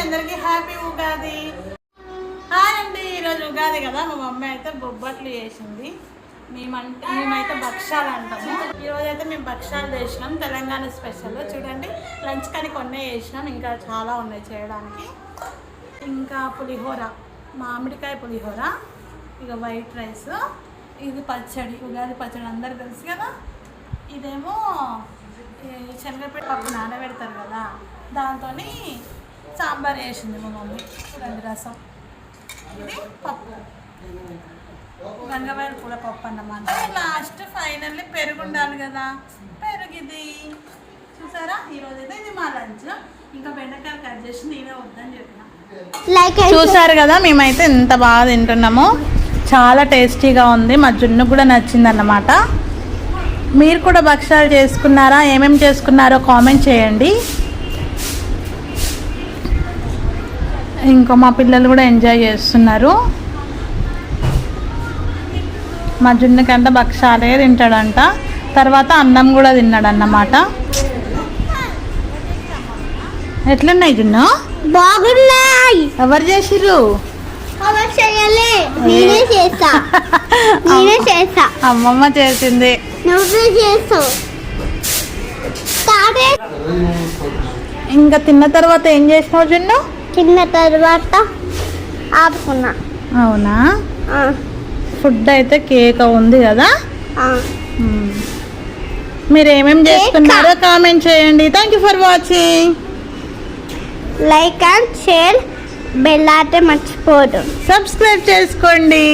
అందరికీ happy Ugadi. Hi అండి, ఈరోజు ఉగాది కదా, మా మమ్మీ అయితే బొబ్బట్లు చేసింది. మేమైతే భక్షాలు అంటాము. ఈరోజు అయితే మేము భక్షాలు చేసినాం, తెలంగాణ స్పెషల్. చూడండి, లంచ్ కానీ కొన్నే చేసినాం, ఇంకా చాలా ఉన్నాయి చేయడానికి. ఇంకా పులిహోర, మామిడికాయ పులిహోర, ఇక వైట్ రైస్, ఇది పచ్చడి, ఉగాది పచ్చడి అందరు తెలుసు కదా. ఇదేమో శనగపప్పు పప్పు నానబెడతారు కదా, దాంతో సాంబార్ వేసింది మా మమ్మీ. చూడండి, రసం, ఇది పప్పు, గంగవాయల పూల పప్పు అన్నమాట. లాస్ట్ ఫైనల్లీ పెరుగు ఉండాలి కదా, పెరుగు ఇది చూసారా. ఈరోజు అయితే ఇది మా లంచ్. ఇంకా బెండకాయలు కట్ చేసి నేనే వద్దని చెప్పిన. చూసారు కదా, మేమైతే ఎంత బాగా తింటున్నామో, చాలా టేస్టీగా ఉంది. మా జున్ను కూడా నచ్చింది అన్నమాట. మీరు కూడా భక్షాలు చేసుకున్నారా? ఏమేమి చేసుకున్నారో కామెంట్ చేయండి. ఇంకా మా పిల్లలు కూడా ఎంజాయ్ చేస్తున్నారు. మా జున్నుకంట భక్షాలే తింటాడంట, తర్వాత అన్నం కూడా తిన్నాడు అన్నమాట. ఎట్లున్నాయి జున్ను? బాగున్నాయి. ఎవరు చేసిర్రు? అమ్మమ్మ చేసింది. ఇంకా తిన్న తర్వాత ఏం చేసినావు జున్ను? తిన్న తర్వాత ఆపుకున్నా. అవునా? ఫుడ్ అయితే కేక్ ఉంది కదా. మీరు ఏమేమి చేసుకున్నారో కామెంట్ చేయండి. Thank you for watching. Like and share, bell icon మర్చిపోదు. సబ్స్క్రైబ్ చేసుకోండి.